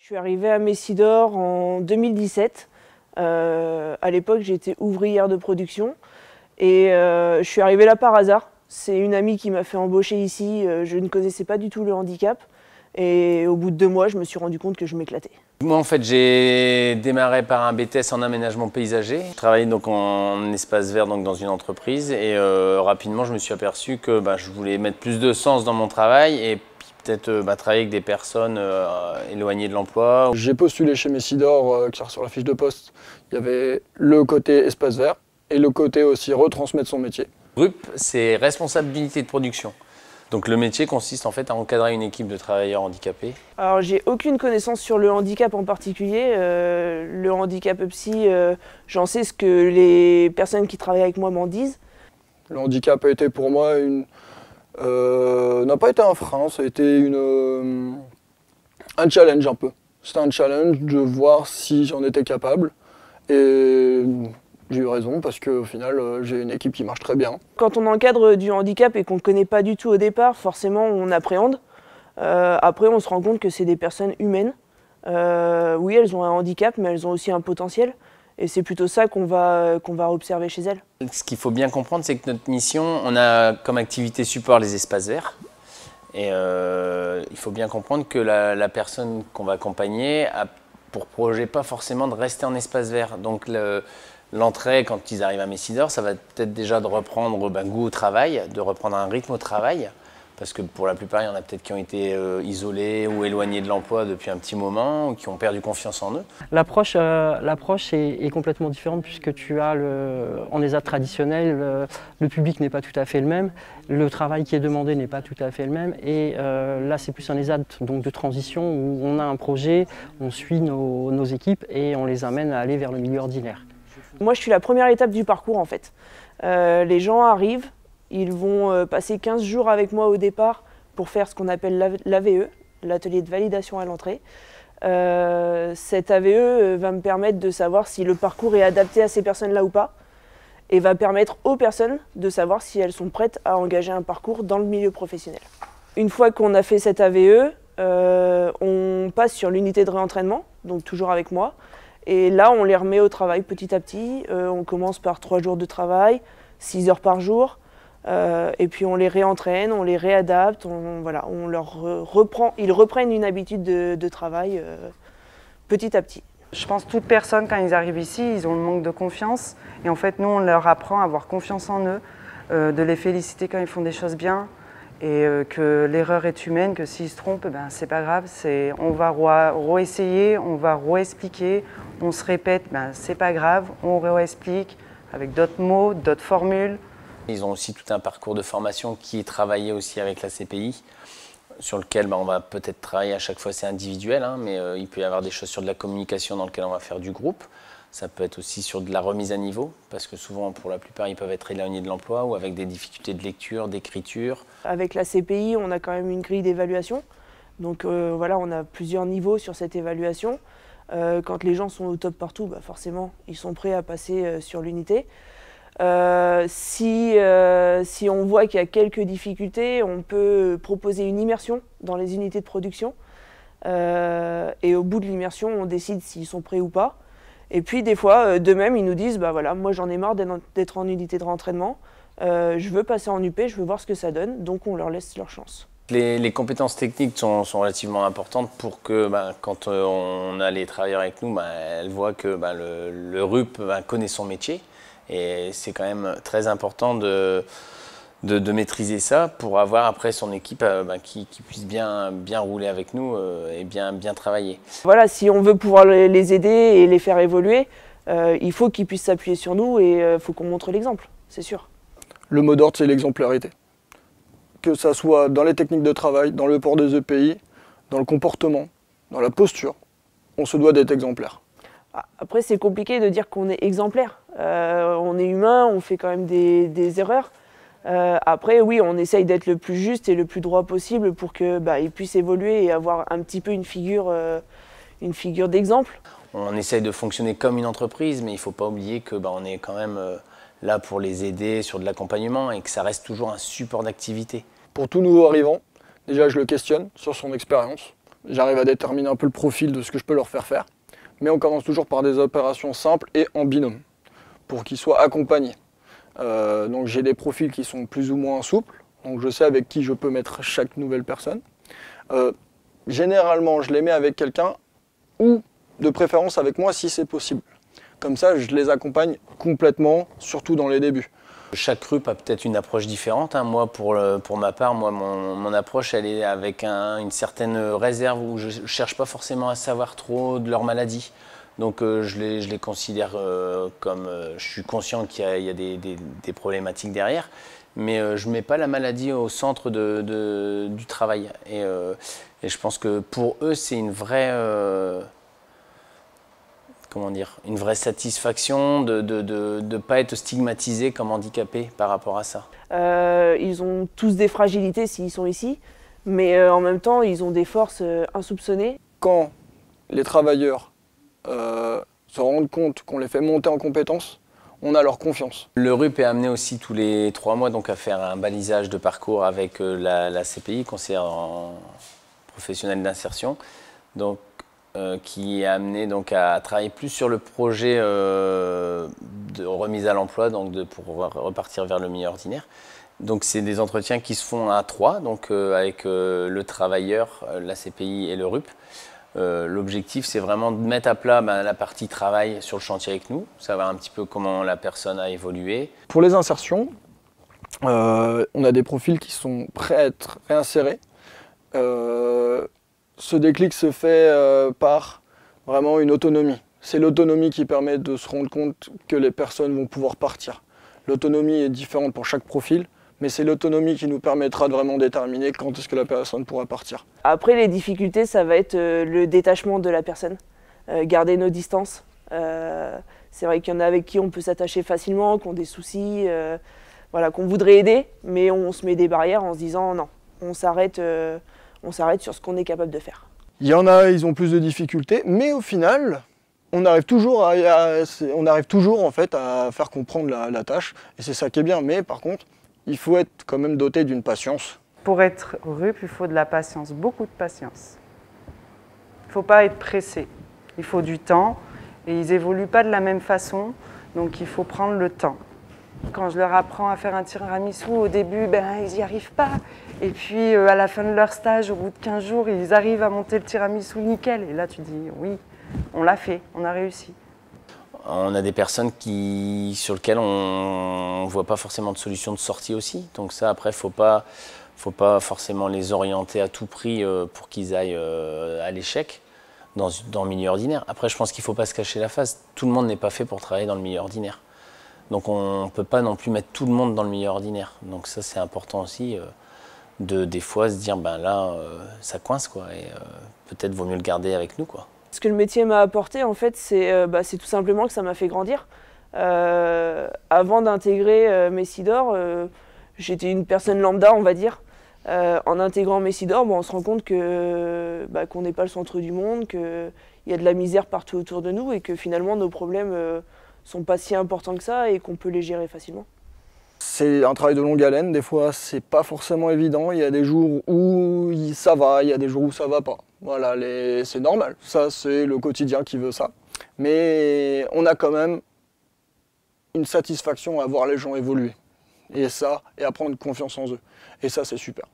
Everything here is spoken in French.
Je suis arrivée à Messidor en 2017. À l'époque, j'étais ouvrière de production et je suis arrivée là par hasard. C'est une amie qui m'a fait embaucher ici. Je ne connaissais pas du tout le handicap et au bout de 2 mois, je me suis rendu compte que je m'éclatais. Moi, en fait, j'ai démarré par un BTS en aménagement paysager. Je travaillais donc en espace vert donc dans une entreprise et rapidement, je me suis aperçu que je voulais mettre plus de sens dans mon travail et peut-être travailler avec des personnes éloignées de l'emploi. J'ai postulé chez Messidor, car sur la fiche de poste, il y avait le côté espace vert et le côté aussi retransmettre son métier. RUP, c'est responsable d'unité de production. Donc le métier consiste en fait à encadrer une équipe de travailleurs handicapés. Alors j'ai aucune connaissance sur le handicap en particulier. Le handicap psy, j'en sais ce que les personnes qui travaillent avec moi m'en disent. Le handicap a été pour moi n'a pas été un frein, ça a été un challenge un peu. C'était un challenge de voir si j'en étais capable et j'ai eu raison parce qu'au final j'ai une équipe qui marche très bien. Quand on encadre du handicap et qu'on ne connaît pas du tout au départ, forcément on appréhende. Après on se rend compte que c'est des personnes humaines. Oui, elles ont un handicap mais elles ont aussi un potentiel. Et c'est plutôt ça qu'on va observer chez elles. Ce qu'il faut bien comprendre, c'est que notre mission, on a comme activité support les espaces verts. Et il faut bien comprendre que la personne qu'on va accompagner a pour projet pas forcément de rester en espace vert. Donc l'entrée, quand ils arrivent à Messidor, ça va peut-être déjà de reprendre goût au travail, de reprendre un rythme au travail. Parce que pour la plupart, il y en a peut-être qui ont été isolés ou éloignés de l'emploi depuis un petit moment, ou qui ont perdu confiance en eux. L'approche est complètement différente puisque tu as en ESAT traditionnel, le public n'est pas tout à fait le même, le travail qui est demandé n'est pas tout à fait le même. Et là, c'est plus un ESAT donc de transition où on a un projet, on suit nos équipes et on les amène à aller vers le milieu ordinaire. Moi, je suis la première étape du parcours en fait. Les gens arrivent. Ils vont passer 15 jours avec moi au départ pour faire ce qu'on appelle l'AVE, l'atelier de validation à l'entrée. Cet AVE va me permettre de savoir si le parcours est adapté à ces personnes-là ou pas et va permettre aux personnes de savoir si elles sont prêtes à engager un parcours dans le milieu professionnel. Une fois qu'on a fait cet AVE, on passe sur l'unité de réentraînement, donc toujours avec moi. Et là, on les remet au travail petit à petit. On commence par 3 jours de travail, 6 heures par jour. Et puis on les réentraîne, on les réadapte, ils reprennent une habitude de travail petit à petit. Je pense que toute personne, quand ils arrivent ici, ils ont le manque de confiance. Et en fait, nous, on leur apprend à avoir confiance en eux, de les féliciter quand ils font des choses bien. Et que l'erreur est humaine, que s'ils se trompent, c'est pas grave. On va réessayer, on va réexpliquer, on se répète, c'est pas grave, on réexplique avec d'autres mots, d'autres formules. Ils ont aussi tout un parcours de formation qui est travaillé aussi avec la CPI, sur lequel on va peut-être travailler à chaque fois, c'est individuel, mais il peut y avoir des choses sur de la communication dans lequel on va faire du groupe. Ça peut être aussi sur de la remise à niveau, parce que souvent, pour la plupart, ils peuvent être éloignés de l'emploi ou avec des difficultés de lecture, d'écriture. Avec la CPI, on a quand même une grille d'évaluation. Donc voilà, on a plusieurs niveaux sur cette évaluation. Quand les gens sont au top partout, forcément, ils sont prêts à passer sur l'unité. Si on voit qu'il y a quelques difficultés, on peut proposer une immersion dans les unités de production. Et au bout de l'immersion, on décide s'ils sont prêts ou pas. Et puis des fois, d'eux-mêmes, ils nous disent voilà, moi j'en ai marre d'être en unité de réentraînement, je veux passer en UP, je veux voir ce que ça donne, donc on leur laisse leur chance. Les compétences techniques sont relativement importantes pour que quand on a les travailleurs avec nous, elles voient que le RUP connaît son métier. Et c'est quand même très important de maîtriser ça pour avoir après son équipe qui puisse bien rouler avec nous et bien travailler. Voilà, si on veut pouvoir les aider et les faire évoluer, il faut qu'ils puissent s'appuyer sur nous et il faut qu'on montre l'exemple, c'est sûr. Le mot d'ordre, c'est l'exemplarité. Que ça soit dans les techniques de travail, dans le port des EPI, dans le comportement, dans la posture, on se doit d'être exemplaire. Après, c'est compliqué de dire qu'on est exemplaire. On est humain, on fait quand même des erreurs. Après, oui, on essaye d'être le plus juste et le plus droit possible pour qu'ils puissent évoluer et avoir un petit peu une figure d'exemple. On essaye de fonctionner comme une entreprise, mais il ne faut pas oublier qu'on est quand même là pour les aider sur de l'accompagnement et que ça reste toujours un support d'activité. Pour tout nouveau arrivant, déjà je le questionne sur son expérience, J'arrive à déterminer un peu le profil de ce que je peux leur faire faire. Mais on commence toujours par des opérations simples et en binôme, pour qu'ils soient accompagnés. Donc j'ai des profils qui sont plus ou moins souples, donc je sais avec qui je peux mettre chaque nouvelle personne. Généralement, je les mets avec quelqu'un ou de préférence avec moi si c'est possible. Comme ça, je les accompagne complètement, surtout dans les débuts. Chaque RUP a peut-être une approche différente. Moi, pour ma part, mon approche, elle est avec une certaine réserve où je ne cherche pas forcément à savoir trop de leur maladie. Donc je les considère comme... je suis conscient qu'il y a des problématiques derrière, mais je ne mets pas la maladie au centre du travail. Et je pense que pour eux, c'est une vraie... comment dire, une vraie satisfaction de ne pas être stigmatisé comme handicapé par rapport à ça. Ils ont tous des fragilités s'ils sont ici, mais en même temps, ils ont des forces insoupçonnées. Quand les travailleurs se rendent compte qu'on les fait monter en compétences, on a leur confiance. Le RUP est amené aussi tous les 3 mois donc, à faire un balisage de parcours avec la CPI, conseillère professionnelle d'insertion, donc qui est amené donc, à travailler plus sur le projet de remise à l'emploi, donc pour repartir vers le milieu ordinaire. Donc c'est des entretiens qui se font à 3, donc avec le travailleur, la CPI et le RUP. L'objectif, c'est vraiment de mettre à plat la partie travail sur le chantier avec nous, savoir un petit peu comment la personne a évolué. Pour les insertions, on a des profils qui sont prêts à être réinsérés. Ce déclic se fait par vraiment une autonomie. C'est l'autonomie qui permet de se rendre compte que les personnes vont pouvoir partir. L'autonomie est différente pour chaque profil, mais c'est l'autonomie qui nous permettra de vraiment déterminer quand est-ce que la personne pourra partir. Après, les difficultés, ça va être le détachement de la personne, garder nos distances. C'est vrai qu'il y en a avec qui on peut s'attacher facilement, qui ont des soucis, voilà, qu'on voudrait aider, mais on se met des barrières en se disant non, on s'arrête sur ce qu'on est capable de faire. Il y en a, ils ont plus de difficultés, mais au final, on arrive toujours en fait à faire comprendre la tâche, et c'est ça qui est bien. Mais par contre, il faut être quand même doté d'une patience. Pour être RUP, il faut de la patience, beaucoup de patience. Il ne faut pas être pressé, il faut du temps, et ils n'évoluent pas de la même façon, donc il faut prendre le temps. Quand je leur apprends à faire un tiramisu, au début, ils n'y arrivent pas. Et puis, à la fin de leur stage, au bout de 15 jours, ils arrivent à monter le tiramisu nickel. Et là, tu dis, oui, on l'a fait, on a réussi. On a des personnes sur lesquelles on ne voit pas forcément de solution de sortie aussi. Donc ça, après, faut pas forcément les orienter à tout prix pour qu'ils aillent à l'échec dans le milieu ordinaire. Après, je pense qu'il ne faut pas se cacher la face. Tout le monde n'est pas fait pour travailler dans le milieu ordinaire. Donc on ne peut pas non plus mettre tout le monde dans le milieu ordinaire. Donc ça, c'est important aussi des fois se dire, ça coince, quoi, et peut-être vaut mieux le garder avec nous, quoi. Ce que le métier m'a apporté, en fait, c'est tout simplement que ça m'a fait grandir. Avant d'intégrer Messidor, j'étais une personne lambda, on va dire. En intégrant Messidor, on se rend compte qu'on n'est pas le centre du monde, qu'il y a de la misère partout autour de nous et que finalement nos problèmes sont pas si importants que ça et qu'on peut les gérer facilement. C'est un travail de longue haleine, des fois c'est pas forcément évident, il y a des jours où ça va, il y a des jours où ça va pas. Voilà, c'est normal, ça c'est le quotidien qui veut ça. Mais on a quand même une satisfaction à voir les gens évoluer. Et à prendre confiance en eux. Et ça c'est super.